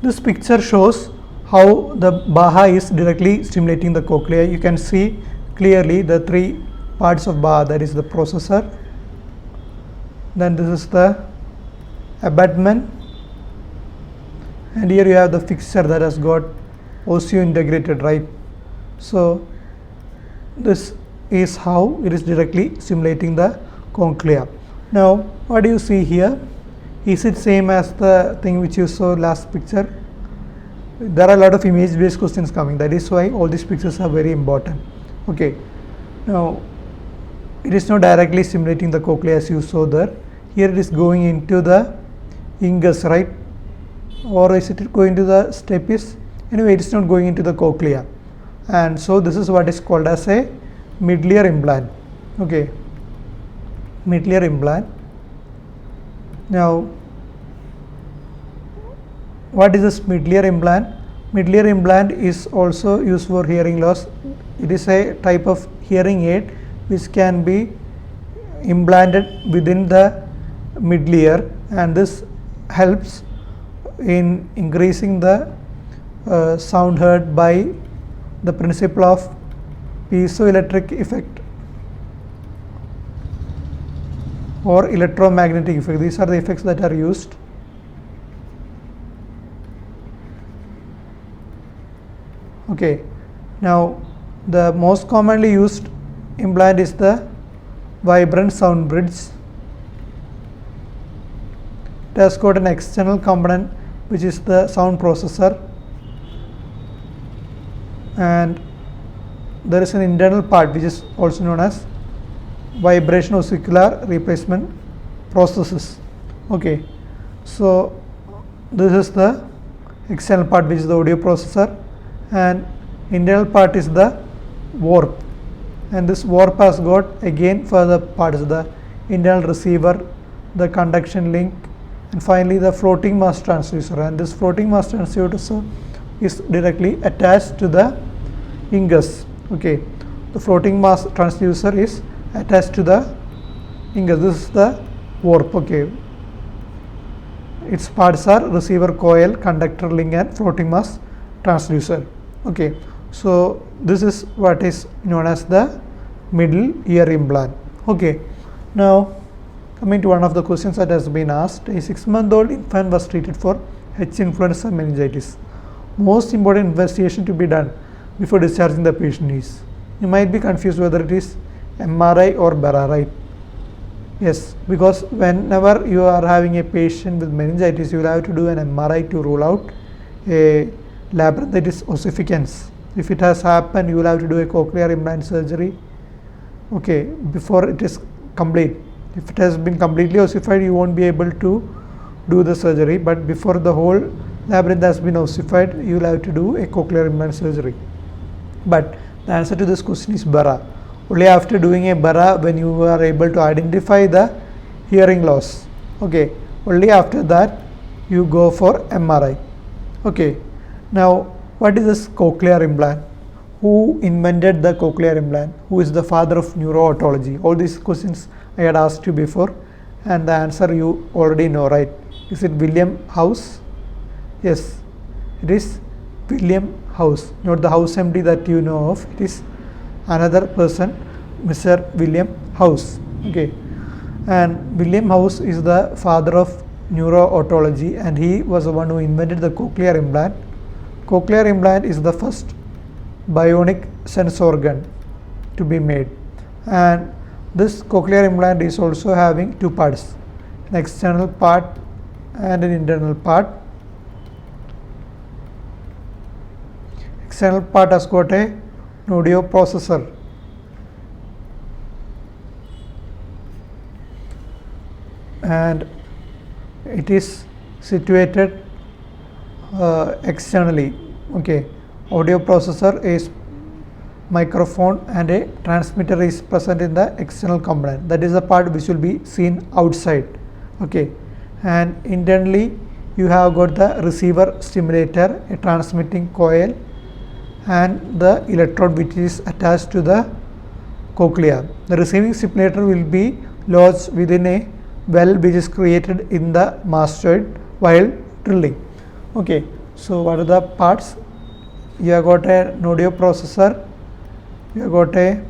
This picture shows how the BAHA is directly stimulating the cochlea. You can see clearly the three parts of BAHA, that is the processor, then this is the abutment, and here you have the fixture that has got osseous integrated, right? So this is how it is directly stimulating the cochlea. Now what do you see here? Is it same as the thing which you saw last picture? There are a lot of image based questions coming, that is why all these pictures are very important. Okay, now it is not directly stimulating the cochlea as you saw there. Here it is going into the ingus, right? Or is it going to the stapes? Anyway, it is not going into the cochlea, and so this is what is called as a mid-layer implant. Okay, mid-layer implant. Now what is this mid-layer implant? Mid-layer implant is also used for hearing loss. It is a type of hearing aid which can be implanted within the mid-layer, and this helps in increasing the sound heard by the principle of piezoelectric effect or electromagnetic effect. These are the effects that are used. Okay, now the most commonly used implant is the vibrant sound bridge. It has got an external component which is the sound processor, and there is an internal part which is also known as vibration ossicular replacement processes. Okay, so this is the external part which is the audio processor, and internal part is the warp, and this warp has got again further parts, the internal receiver, the conduction link, and finally the floating mass transducer, and this floating mass transducer is directly attached to the ingus. Okay, the floating mass transducer is attached to the ingus. This is the warp. Okay, its parts are receiver coil, conductor link, and floating mass transducer. Okay, so this is what is known as the middle ear implant. Okay, now coming to one of the questions that has been asked, a 6-month-old infant was treated for H influenza meningitis. Most important investigation to be done before discharging the patient is, you might be confused whether it is MRI or BAHA, right? Yes, because whenever you are having a patient with meningitis, you will have to do an MRI to rule out a labyrinthitis ossificans. If it has happened, you will have to do a cochlear implant surgery, okay, before it is complete. If it has been completely ossified, you won't be able to do the surgery, but before the whole labyrinth has been ossified, you will have to do a cochlear implant surgery. But the answer to this question is BAHA. Only after doing a BAHA, when you are able to identify the hearing loss, okay, only after that you go for MRI. Okay, now what is this cochlear implant? Who invented the cochlear implant? Who is the father of neuro-otology? All these questions I had asked you before, and the answer you already know, right? Is it William House? Yes, it is William House, not the House MD that you know of. It is another person, Mr. William House. Okay, and William House is the father of neuro-otology, and he was the one who invented the cochlear implant. Cochlear implant is the first bionic sense organ to be made, and this cochlear implant is also having two parts, an external part and an internal part. External part has got an audio processor, and it is situated externally. Okay, audio processor is microphone and a transmitter is present in the external component. That is the part which will be seen outside. Okay, and internally you have got the receiver stimulator, a transmitting coil, and the electrode which is attached to the cochlea. The receiving stimulator will be lodged within a well which is created in the mastoid while drilling. Okay, So what are the parts? You have got an audio processor, you have got a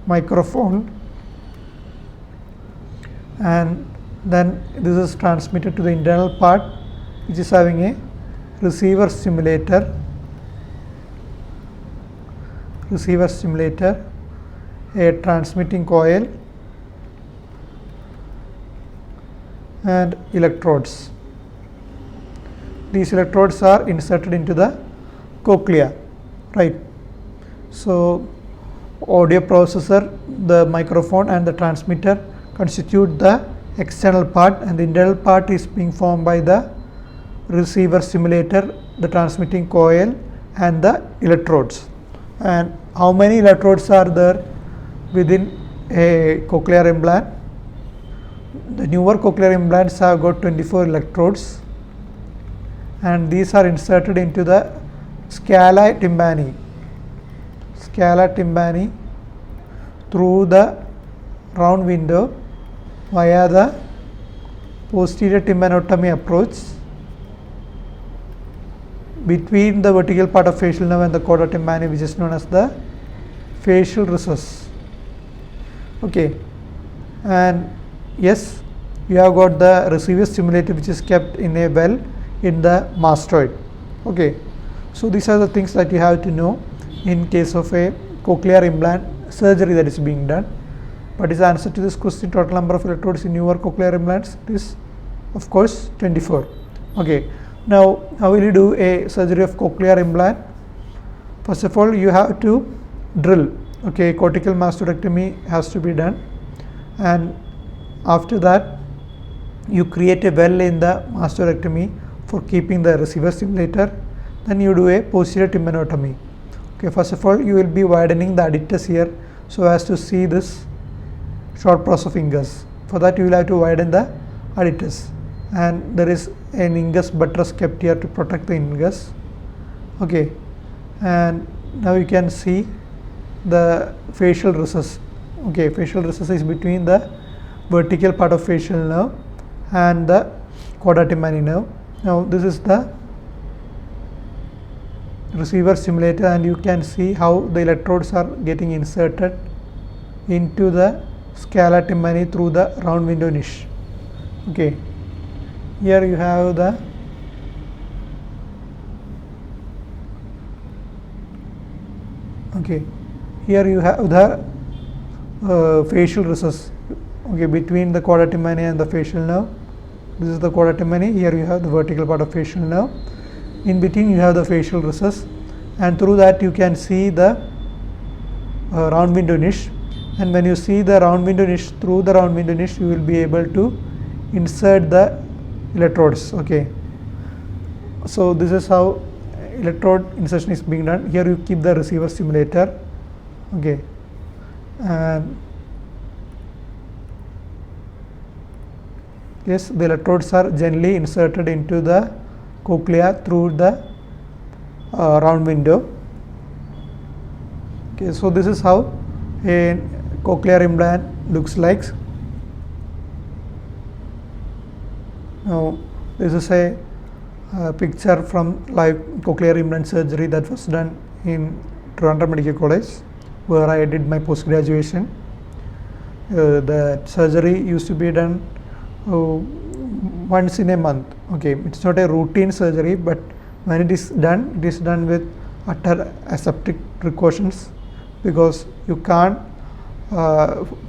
microphone, and then this is transmitted to the internal part, which is having a receiver stimulator, a transmitting coil, and electrodes. These electrodes are inserted into the cochlea, right? So audio processor, the microphone, and the transmitter constitute the external part, and the internal part is being formed by the receiver stimulator, the transmitting coil, and the electrodes. And how many electrodes are there within a cochlear implant? The newer cochlear implants have got 24 electrodes, and these are inserted into the scala tympani through the round window via the posterior tympanotomy approach between the vertical part of facial nerve and the chorda tympani, which is known as the facial recess. Okay, and yes, you have got the receiver stimulator, which is kept in a well in the mastoid. Okay, so these are the things that you have to know in case of a cochlear implant surgery that is being done. What is the answer to this question? Total number of electrodes in newer cochlear implants is, of course, 24. Okay, now how will you do a surgery of cochlear implant? First of all, you have to drill. Okay, cortical mastectomy has to be done, and after that you create a well in the mastectomy for keeping the receiver stimulator. Then you do a posterior tympanotomy. Okay, first of all, you will be widening the adductors here so as to see this short process of ingus. For that, you will have to widen the adductors, and there is an ingus buttress kept here to protect the ingus. Okay, and now you can see the facial recess. Okay, facial recess is between the vertical part of facial nerve and the chorda tympani nerve. Now this is the receiver stimulator, and you can see how the electrodes are getting inserted into the scala tympani through the round window niche. Okay, here you have the facial recess. Okay, between the chorda tympani and the facial nerve. This is the chorda tympani. Here you have the vertical part of facial nerve. In between you have the facial recess, and through that you can see the round window niche. And when you see the round window niche, through the round window niche you will be able to insert the electrodes. Okay, so this is how electrode insertion is being done. Here you keep the receiver stimulator. Okay, and yes, the electrodes are gently inserted into the cochlea through the round window. Okay, so this is how a cochlear implant looks like. Now this is a picture from live cochlear implant surgery that was done in Trivandrum Medical College, where I did my post graduation. The surgery used to be done once in a month. Okay, it's not a routine surgery, but when it is done with utter aseptic precautions, because you can't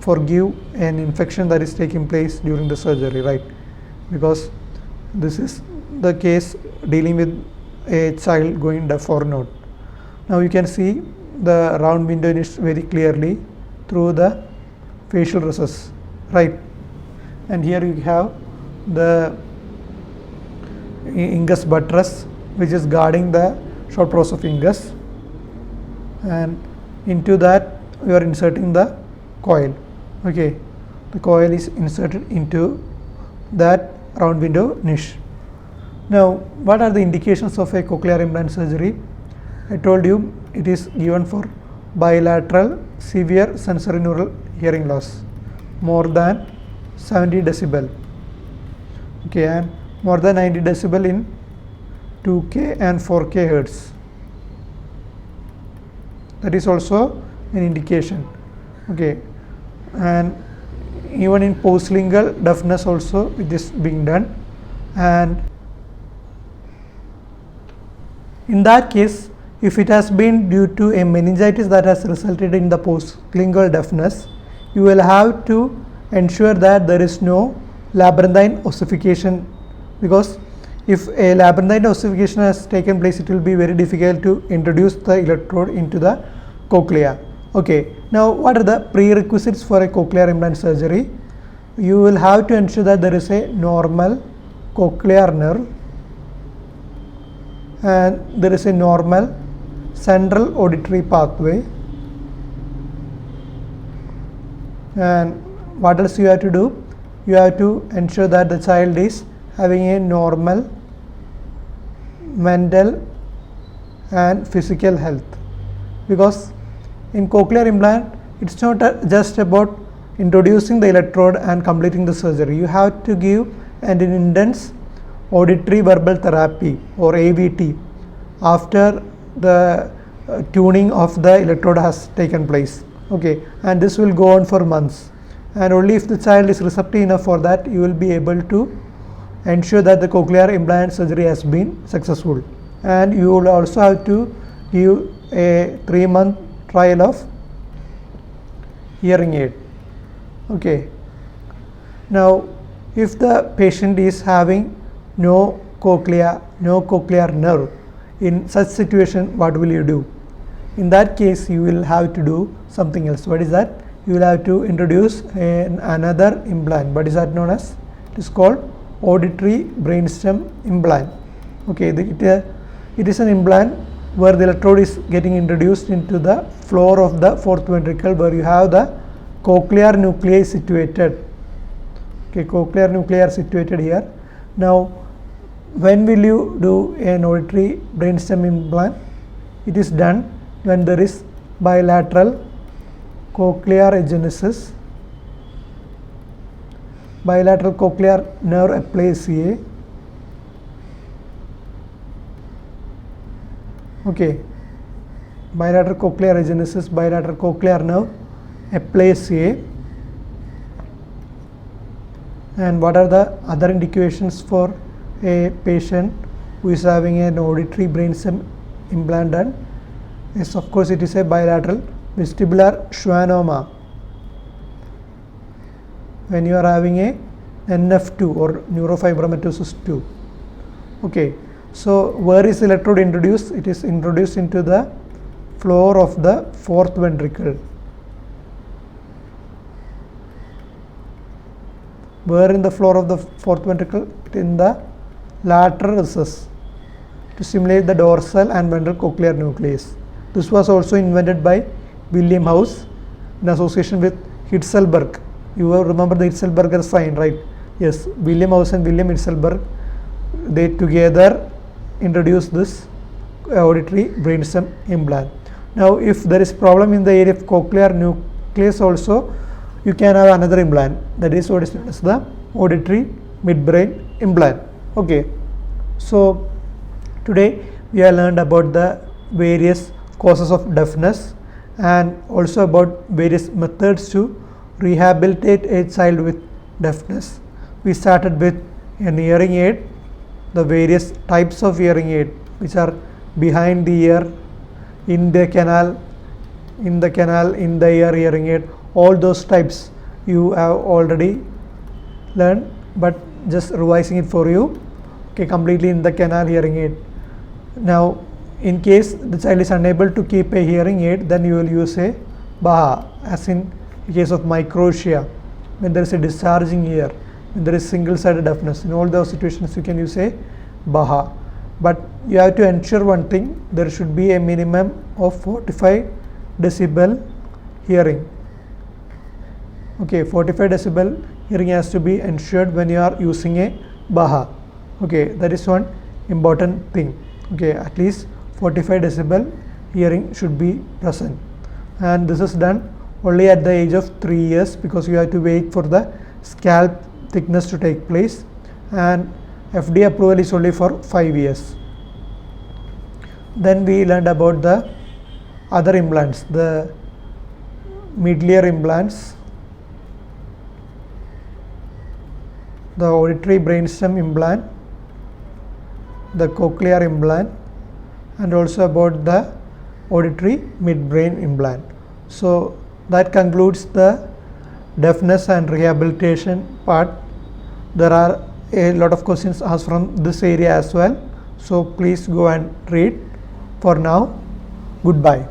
forgive an infection that is taking place during the surgery, right? Because this is the case dealing with a child going deaf or not. Now you can see the round window niche very clearly through the facial recess, right? And here you have the ingus buttress, which is guarding the short process of ingus, and into that we are inserting the coil. Okay, the coil is inserted into that round window niche. Now, what are the indications of a cochlear implant surgery? I told you it is given for bilateral severe sensorineural hearing loss, more than 70 decibel. Okay, and more than 90 decibel in 2K and 4K hertz. That is also an indication. Okay, and even in postlingual deafness also it is being done, and in that case, if it has been due to a meningitis that has resulted in the postlingual deafness, you will have to ensure that there is no labyrinthine ossification, because if a labyrinthine ossification has taken place, it will be very difficult to introduce the electrode into the cochlea. Okay, now what are the prerequisites for a cochlear implant surgery? You will have to ensure that there is a normal cochlear nerve and there is a normal central auditory pathway. And what else you have to do? You have to ensure that the child is having a normal mental and physical health, because in cochlear implant it's not just about introducing the electrode and completing the surgery. You have to give an intense auditory verbal therapy or AVT after the tuning of the electrode has taken place. Okay, and this will go on for months, and only if the child is receptive enough for that, you will be able to ensure that the cochlear implant surgery has been successful. And you will also have to give a 3-month trial of hearing aid. Okay, now if the patient is having no cochlea, no cochlear nerve, in such situation what will you do? In that case you will have to do something else. What is that? You will have to introduce another implant. What is that known as? It is called auditory brainstem implant. Okay, it is an implant where the electrode is getting introduced into the floor of the fourth ventricle, where you have the cochlear nuclei situated. Okay, cochlear nuclei are situated here. Now, when will you do an auditory brainstem implant? It is done when there is bilateral cochlear agenesis, bilateral cochlear nerve aplasia. Okay, bilateral cochlear agenesis, bilateral cochlear nerve aplasia. And what are the other indications for a patient who is having an auditory brainstem implant done? Yes, of course, it is a bilateral vestibular schwannoma. When you are having a NF2 or neurofibromatosis 2. Okay, so where is electrode introduced? It is introduced into the floor of the fourth ventricle. Where in the floor of the fourth ventricle? In the lateral recess, to stimulate the dorsal and ventral cochlear nucleus. This was also invented by William House in association with Hitzelberg. You will remember the Hitzelberger sign, right? Yes, William House and William Hitzelberg, they together introduced this auditory brainstem implant. Now, if there is problem in the area of cochlear nucleus also, you can have another implant. That is what is known as the auditory midbrain implant. Okay, so today we have learned about the various causes of deafness and also about various methods to rehabilitate a child with deafness. We started with an hearing aid, the various types of hearing aid which are behind the ear, in the canal, in the ear hearing aid. All those types you have already learned, but just revising it for you. Okay, completely in the canal hearing aid. Now, in case the child is unable to keep a hearing aid, then you will use a BAHA, as in the case of microtia, when there is a discharging ear, when there is single-sided deafness. In all those situations you can use a BAHA. But you have to ensure one thing, there should be a minimum of 45 decibel hearing. Okay, 45 decibel hearing has to be ensured when you are using a BAHA. Okay, that is one important thing. Okay, at least 45 decibel hearing should be present, and this is done only at the age of 3 years, because you have to wait for the scalp thickness to take place, and FDA approval is only for 5 years. Then we learned about the other implants, the mid-ear implants, the auditory brainstem implant, the cochlear implant, and also about the auditory midbrain implant. So that concludes the deafness and rehabilitation part. There are a lot of questions asked from this area as well, so please go and read. For now, goodbye.